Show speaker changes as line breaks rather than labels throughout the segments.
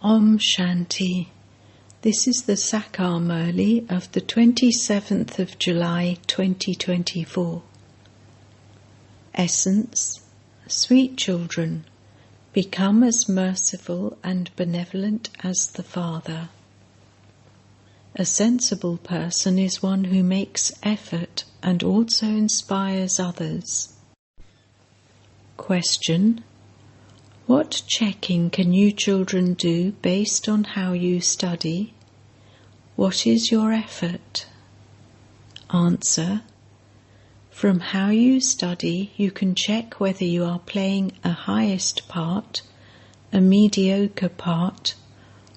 Om Shanti. This is the Sakar Murli of the 27th of July 2024. Essence: sweet children, become as merciful and benevolent as the Father. A sensible person is one who makes effort and also inspires others. Question: what checking can you children do based on how you study? What is your effort? Answer: from how you study, you can check whether you are playing a highest part, a mediocre part,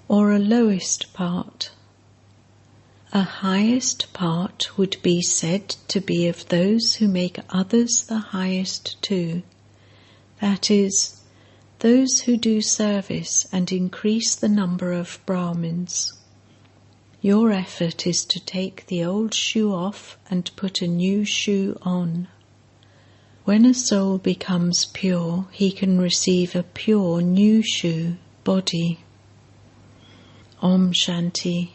or a lowest part. A highest part would be said to be of those who make others the highest too. That is, those who do service and increase the number of Brahmins. Your effort is to take the old shoe off and put a new shoe on. When a soul becomes pure, he can receive a pure new shoe, body. Om Shanti.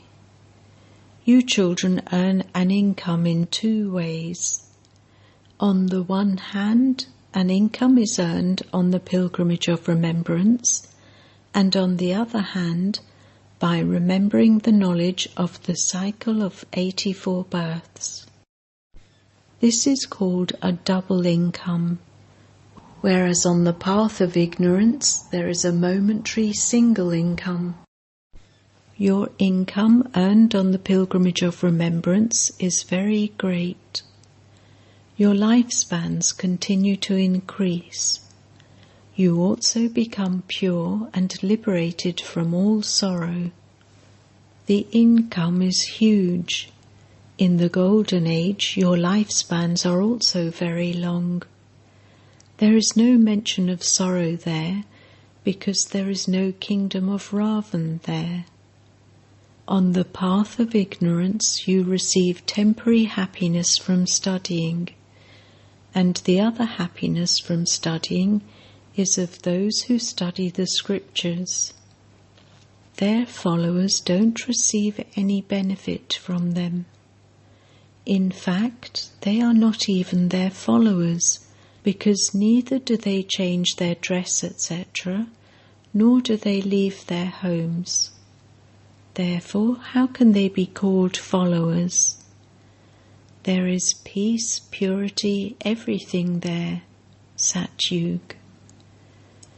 You children earn an income in two ways. On the one hand, an income is earned on the pilgrimage of remembrance, and on the other hand, by remembering the knowledge of the cycle of 84 births. This is called a double income, whereas on the path of ignorance there is a momentary single income. Your income earned on the pilgrimage of remembrance is very great. Your lifespans continue to increase. You also become pure and liberated from all sorrow. The income is huge. In the Golden Age, your lifespans are also very long. There is no mention of sorrow there, because there is no kingdom of Ravan there. On the path of ignorance, you receive temporary happiness from studying, and the other happiness from studying is of those who study the scriptures. Their followers don't receive any benefit from them. In fact, they are not even their followers, because neither do they change their dress, etc., nor do they leave their homes. Therefore, how can they be called followers? There is peace, purity, everything there, Satyug.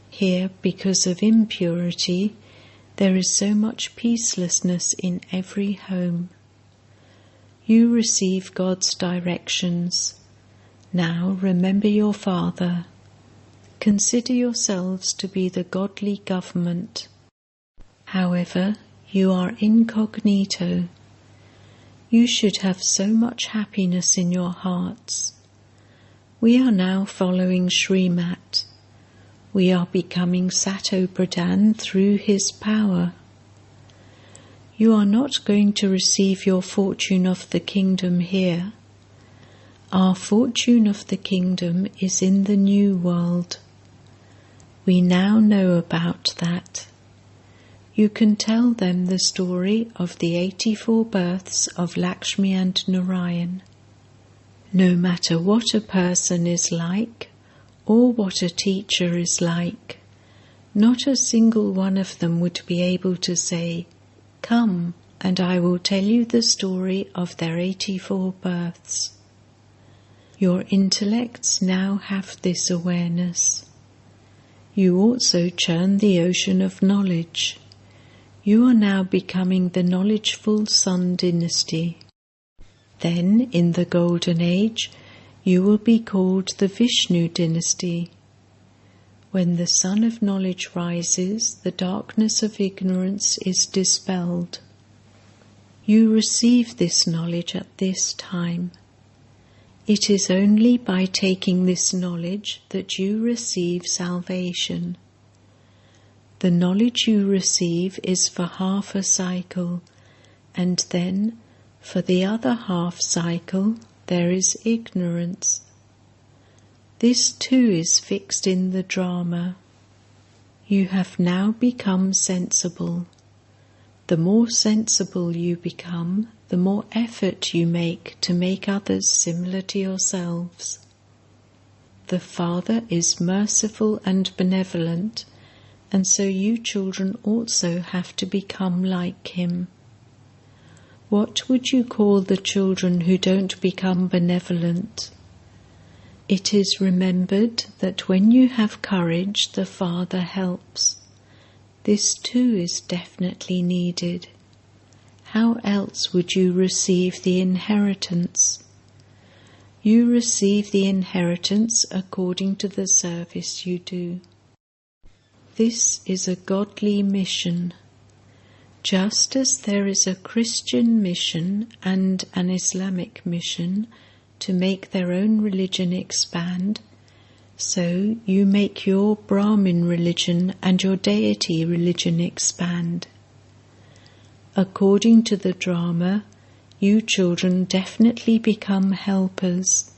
Here, because of impurity, there is so much peacelessness in every home. You receive God's directions. Now remember your Father. Consider yourselves to be the godly government. However, you are incognito. You should have so much happiness in your hearts. We are now following Srimat. We are becoming Sato Pradhan through his power. You are not going to receive your fortune of the kingdom here. Our fortune of the kingdom is in the new world. We now know about that. You can tell them the story of the 84 births of Lakshmi and Narayan. No matter what a person is like, or what a teacher is like, not a single one of them would be able to say, "Come, and I will tell you the story of their 84 births." Your intellects now have this awareness. You also churn the ocean of knowledge. You are now becoming the knowledgeful Sun dynasty. Then, in the Golden Age, you will be called the Vishnu dynasty. When the sun of knowledge rises, the darkness of ignorance is dispelled. You receive this knowledge at this time. It is only by taking this knowledge that you receive salvation. The knowledge you receive is for half a cycle, and then, for the other half cycle, there is ignorance. This too is fixed in the drama. You have now become sensible. The more sensible you become, the more effort you make to make others similar to yourselves. The Father is merciful and benevolent, and so you children also have to become like Him. What would you call the children who don't become benevolent? It is remembered that when you have courage, the Father helps. This too is definitely needed. How else would you receive the inheritance? You receive the inheritance according to the service you do. This is a godly mission. Just as there is a Christian mission and an Islamic mission to make their own religion expand, so you make your Brahmin religion and your deity religion expand. According to the drama, you children definitely become helpers.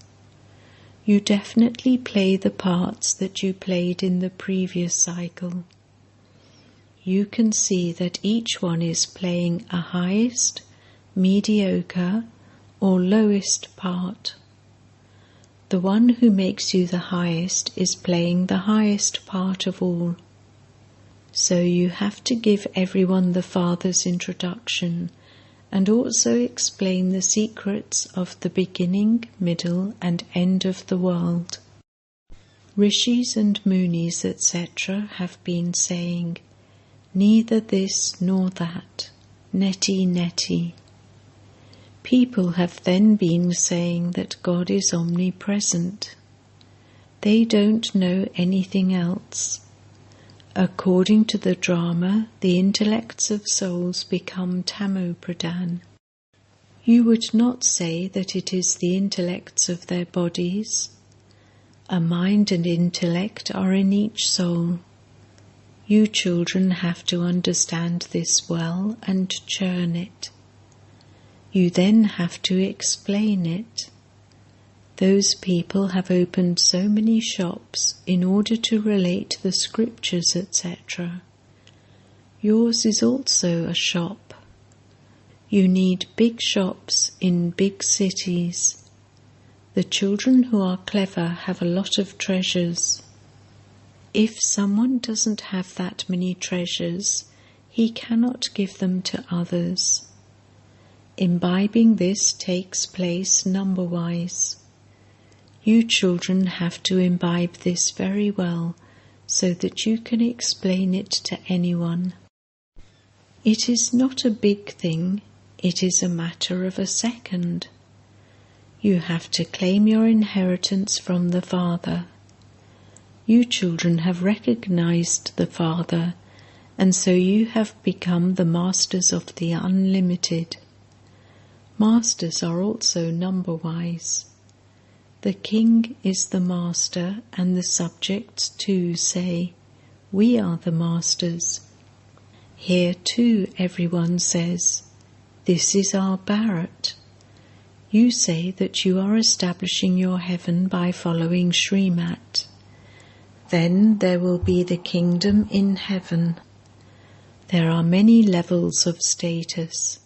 You definitely play the parts that you played in the previous cycle. You can see that each one is playing a highest, mediocre, or lowest part. The one who makes you the highest is playing the highest part of all. So you have to give everyone the Father's introduction and also explain the secrets of the beginning, middle and end of the world. Rishis and Munis, etc. have been saying, neither this nor that, neti neti. People have then been saying that God is omnipresent. They don't know anything else. According to the drama, the intellects of souls become Tamopradhan. You would not say that it is the intellects of their bodies. A mind and intellect are in each soul. You children have to understand this well and churn it. You then have to explain it. Those people have opened so many shops in order to relate the scriptures, etc. Yours is also a shop. You need big shops in big cities. The children who are clever have a lot of treasures. If someone doesn't have that many treasures, he cannot give them to others. Imbibing this takes place number-wise. You children have to imbibe this very well so that you can explain it to anyone. It is not a big thing, it is a matter of a second. You have to claim your inheritance from the Father. You children have recognized the Father, and so you have become the masters of the unlimited. Masters are also number-wise. The king is the master, and the subjects too say, "We are the masters." Here too everyone says, "This is our Bharat." You say that you are establishing your heaven by following Srimat. Then there will be the kingdom in heaven. There are many levels of status.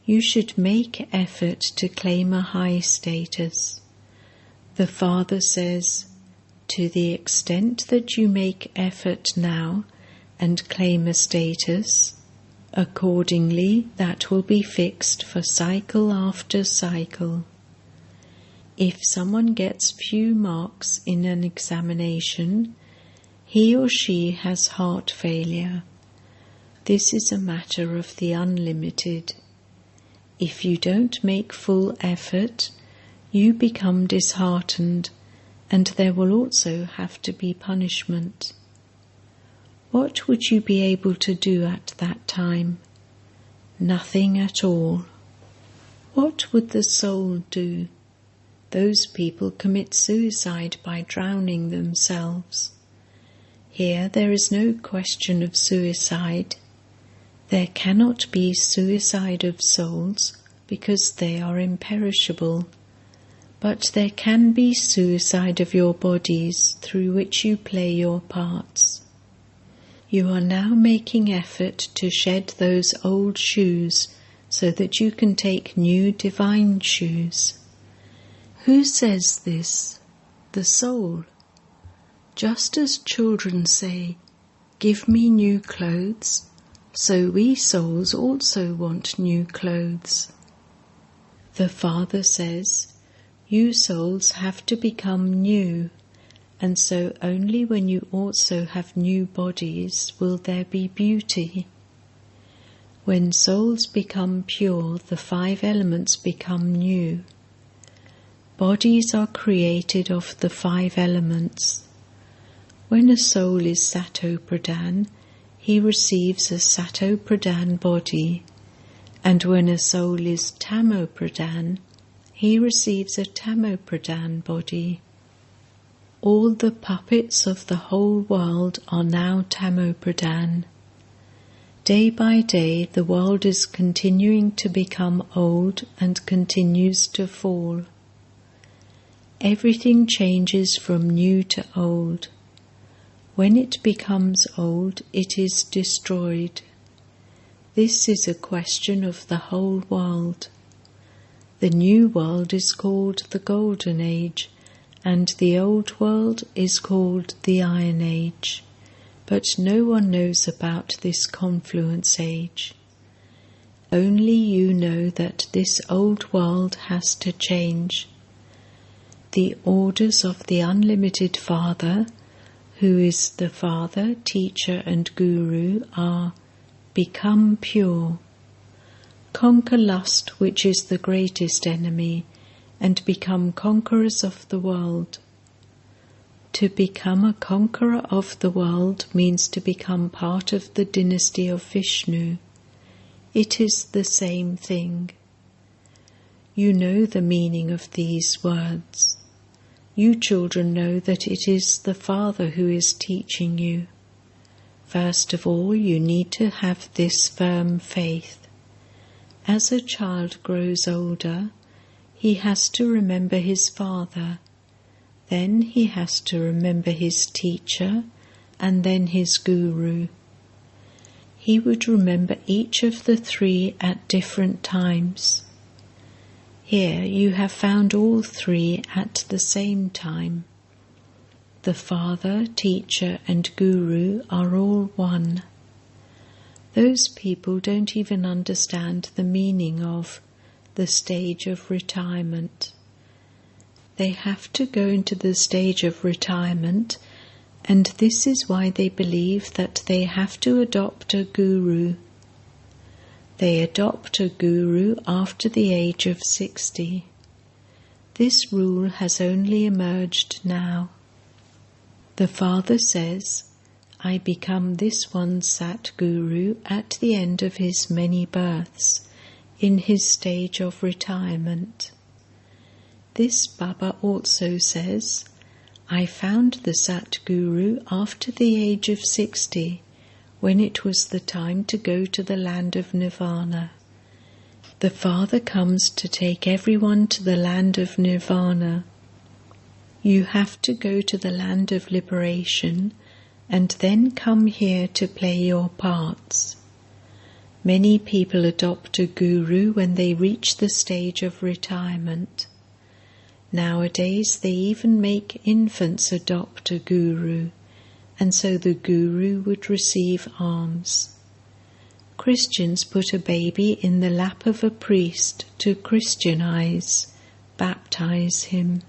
You should make effort to claim a high status. The Father says, to the extent that you make effort now and claim a status, accordingly that will be fixed for cycle after cycle. If someone gets few marks in an examination, he or she has heart failure. This is a matter of the unlimited. If you don't make full effort, you become disheartened, and there will also have to be punishment. What would you be able to do at that time? Nothing at all. What would the soul do? Those people commit suicide by drowning themselves. Here there is no question of suicide. There cannot be suicide of souls because they are imperishable, but there can be suicide of your bodies through which you play your parts. You are now making effort to shed those old shoes so that you can take new divine shoes. Who says this? The soul. Just as children say, "Give me new clothes," so we souls also want new clothes. The Father says, you souls have to become new, and so only when you also have new bodies will there be beauty. When souls become pure, the 5 elements become new. Bodies are created of the 5 elements. When a soul is Sato-Pradhan, he receives a Sato-Pradhan body, and when a soul is Tamo-Pradhan, he receives a Tamo-Pradhan body. All the puppets of the whole world are now Tamo-Pradhan. Day by day the world is continuing to become old and continues to fall. Everything changes from new to old. When it becomes old, it is destroyed. This is a question of the whole world. The new world is called the Golden Age, and the old world is called the Iron Age, but no one knows about this confluence age. Only you know that this old world has to change. The orders of the Unlimited Father, who is the Father, Teacher and Guru, are: become pure, conquer lust, which is the greatest enemy, and become conquerors of the world. To become a conqueror of the world means to become part of the dynasty of Vishnu. It is the same thing. You know the meaning of these words. You children know that it is the Father who is teaching you. First of all, you need to have this firm faith. As a child grows older, he has to remember his father. Then he has to remember his teacher, and then his guru. He would remember each of the 3 at different times. Here you have found all 3 at the same time. The Father, Teacher and Guru are all one. Those people don't even understand the meaning of the stage of retirement. They have to go into the stage of retirement, and this is why they believe that they have to adopt a guru. They adopt a guru after the age of 60. This rule has only emerged now. The Father says, I become this one Sat Guru at the end of his many births, in his stage of retirement. This Baba also says, I found the Sat Guru after the age of 60, when it was the time to go to the land of Nirvana. The Father comes to take everyone to the land of Nirvana. You have to go to the land of liberation and then come here to play your parts. Many people adopt a guru when they reach the stage of retirement. Nowadays they even make infants adopt a guru, and so the guru would receive alms. Christians put a baby in the lap of a priest to Christianize, baptize him.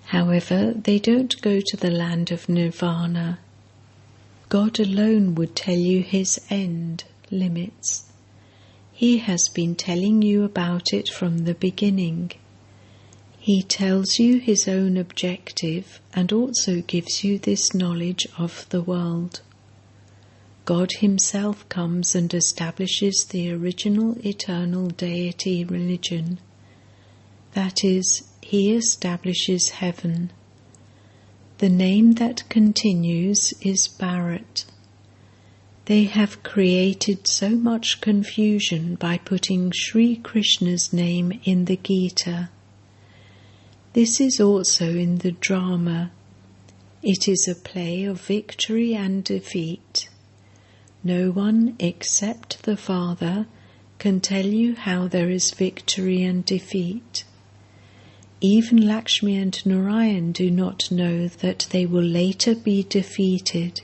However, they don't go to the land of Nirvana. God alone would tell you his end, limits. He has been telling you about it from the beginning. He tells you his own objective and also gives you this knowledge of the world. God himself comes and establishes the original eternal deity religion. That is, he establishes heaven. The name that continues is Bharat. They have created so much confusion by putting Sri Krishna's name in the Gita. This is also in the drama. It is a play of victory and defeat. No one except the Father can tell you how there is victory and defeat. Even Lakshmi and Narayan do not know that they will later be defeated.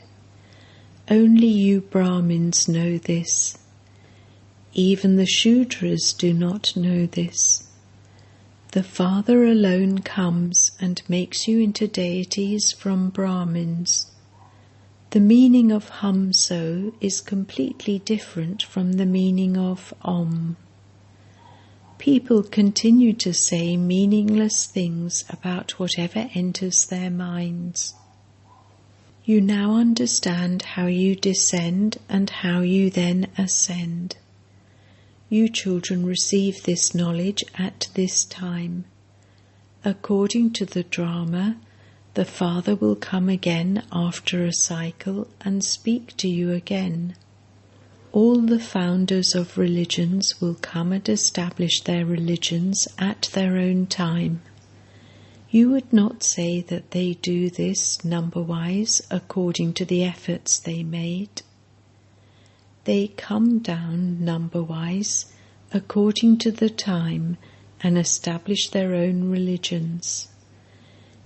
Only you Brahmins know this. Even the Shudras do not know this. The Father alone comes and makes you into deities from Brahmins. The meaning of Hamso is completely different from the meaning of Om. People continue to say meaningless things about whatever enters their minds. You now understand how you descend and how you then ascend. You children receive this knowledge at this time. According to the drama, the Father will come again after a cycle and speak to you again. All the founders of religions will come and establish their religions at their own time. You would not say that they do this number-wise according to the efforts they made. They come down number-wise according to the time and establish their own religions.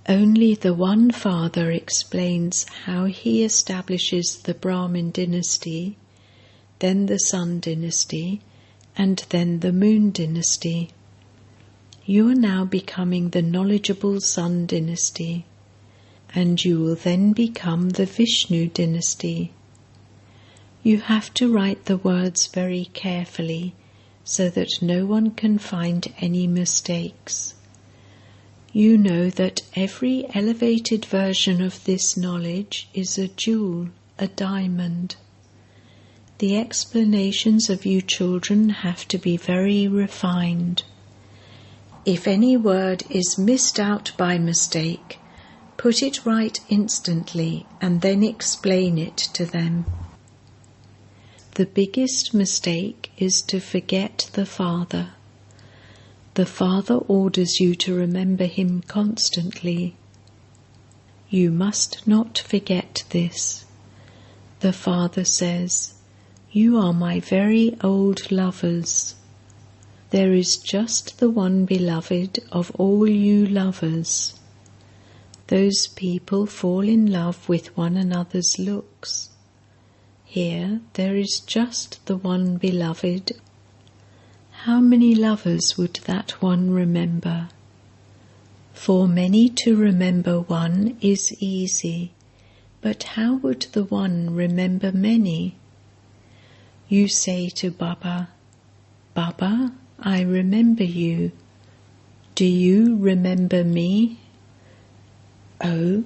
Only the one Father explains how he establishes the Brahmin dynasty, then the Sun dynasty, and then the Moon dynasty. You are now becoming the knowledgeable Sun dynasty, and you will then become the Vishnu dynasty. You have to write the words very carefully so that no one can find any mistakes. You know that every elevated version of this knowledge is a jewel, a diamond. The explanations of you children have to be very refined. If any word is missed out by mistake, put it right instantly and then explain it to them. The biggest mistake is to forget the Father. The Father orders you to remember Him constantly. You must not forget this. The Father says, "You are my very old lovers. There is just the one beloved of all you lovers. Those people fall in love with one another's looks. Here there is just the one beloved. How many lovers would that one remember? For many to remember one is easy, but how would the one remember many? You say to Baba, 'Baba, I remember you. Do you remember me?' Oh,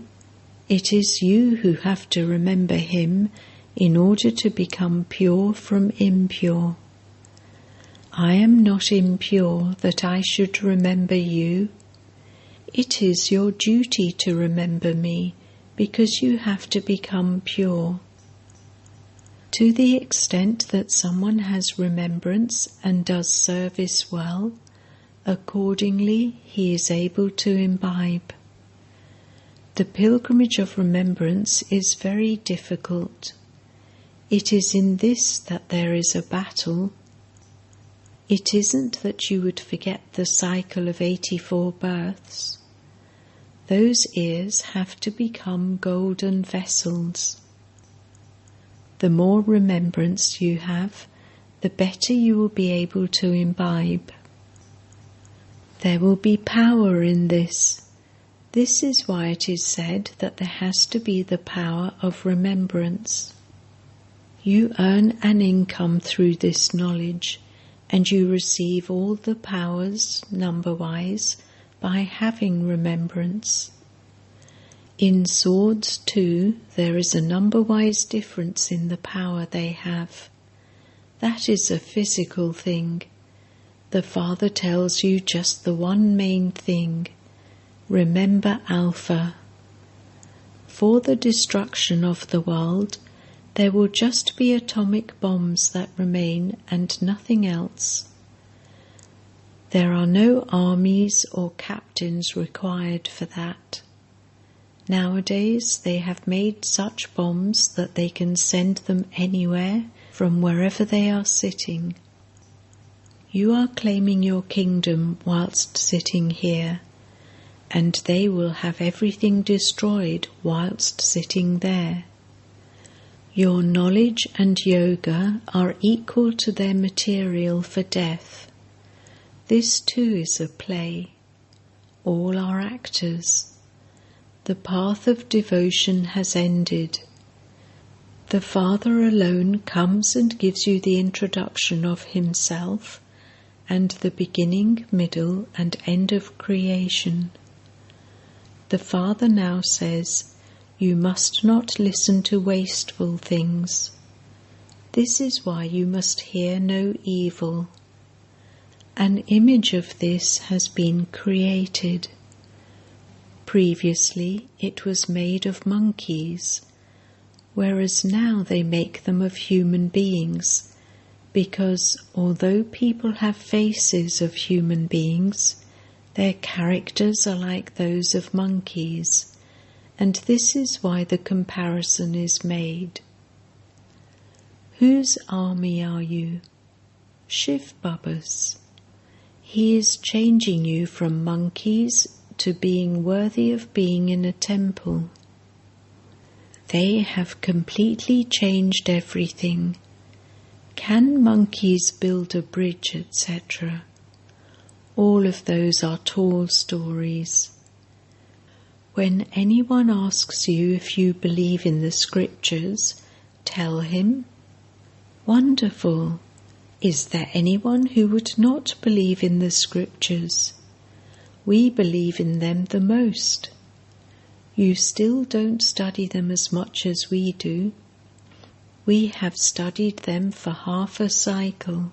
it is you who have to remember him in order to become pure from impure. I am not impure that I should remember you. It is your duty to remember me because you have to become pure. To the extent that someone has remembrance and does service well, accordingly he is able to imbibe. The pilgrimage of remembrance is very difficult. It is in this that there is a battle. It isn't that you would forget the cycle of 84 births. Those ears have to become golden vessels. The more remembrance you have, the better you will be able to imbibe. There will be power in this. This is why it is said that there has to be the power of remembrance. You earn an income through this knowledge, and you receive all the powers, number-wise, by having remembrance. In swords, too, there is a number-wise difference in the power they have. That is a physical thing. The Father tells you just the one main thing. Remember Alpha. For the destruction of the world, there will just be atomic bombs that remain and nothing else. There are no armies or captains required for that. Nowadays they have made such bombs that they can send them anywhere from wherever they are sitting. You are claiming your kingdom whilst sitting here, and they will have everything destroyed whilst sitting there. Your knowledge and yoga are equal to their material for death. This too is a play. All are actors. The path of devotion has ended. The Father alone comes and gives you the introduction of Himself and the beginning, middle, and end of creation. The Father now says, "You must not listen to wasteful things. This is why you must hear no evil." An image of this has been created. Previously it was made of monkeys, whereas now they make them of human beings, because although people have faces of human beings, their characters are like those of monkeys, and this is why the comparison is made. Whose army are you? Shiv Baba's. He is changing you from monkeys to being worthy of being in a temple. They have completely changed everything. Can monkeys build a bridge, etc.? All of those are tall stories. When anyone asks you if you believe in the scriptures, tell him, "Wonderful! Is there anyone who would not believe in the scriptures? We believe in them the most. You still don't study them as much as we do. We have studied them for half a cycle.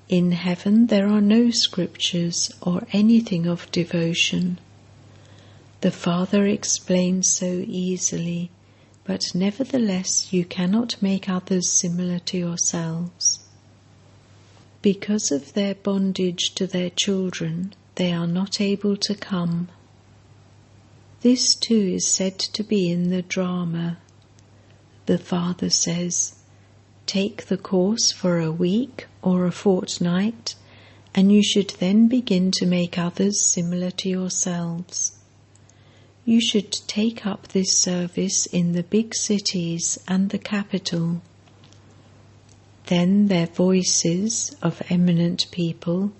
In heaven there are no scriptures or anything of devotion." The Father explains so easily, but nevertheless you cannot make others similar to yourselves. Because of their bondage to their children, they are not able to come. This too is said to be in the drama. The Father says, "Take the course for a week or a fortnight, and you should then begin to make others similar to yourselves. You should take up this service in the big cities and the capital. Then their voices of eminent people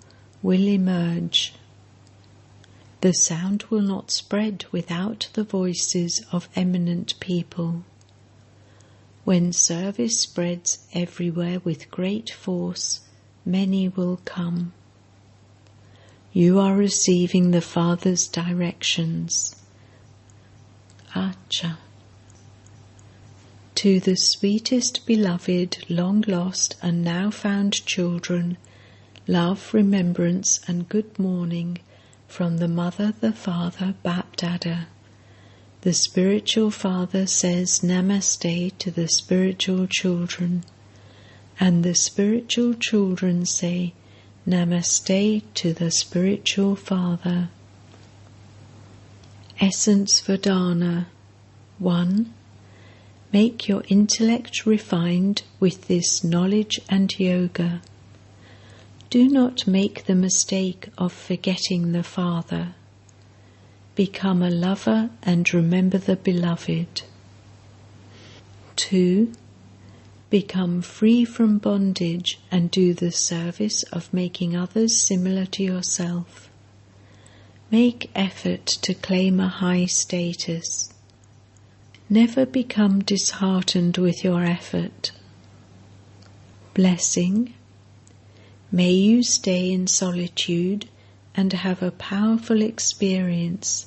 will emerge. The sound will not spread without the voices of eminent people. When service spreads everywhere with great force, many will come. You are receiving the Father's directions." Acha. To the sweetest beloved, long lost and now found children, love, remembrance and good morning from the Mother, the Father, Bap-Dada. The spiritual Father says Namaste to the spiritual children, and the spiritual children say Namaste to the spiritual Father. Essence Vedana 1. Make your intellect refined with this knowledge and yoga. Do not make the mistake of forgetting the Father. Become a lover and remember the beloved. 2. Become free from bondage and do the service of making others similar to yourself. Make effort to claim a high status. Never become disheartened with your effort. Blessing. May you stay in solitude and have a powerful experience,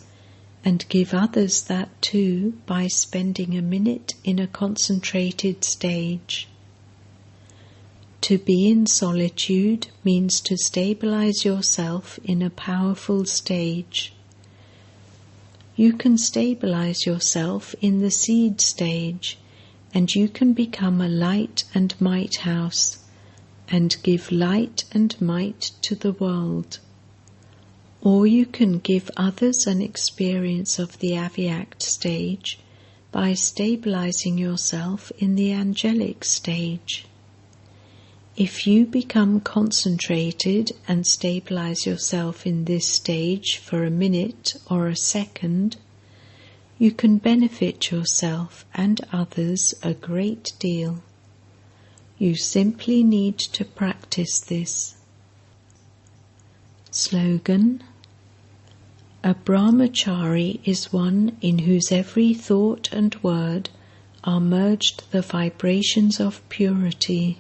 and give others that too by spending a minute in a concentrated stage. To be in solitude means to stabilize yourself in a powerful stage. You can stabilize yourself in the seed stage, and you can become a light and might house, and give light and might to the world. Or you can give others an experience of the Avyakt stage by stabilizing yourself in the angelic stage. If you become concentrated and stabilize yourself in this stage for a minute or a second, you can benefit yourself and others a great deal. You simply need to practice this. Slogan: a brahmachari is one in whose every thought and word are merged the vibrations of purity.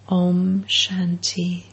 Om Shanti.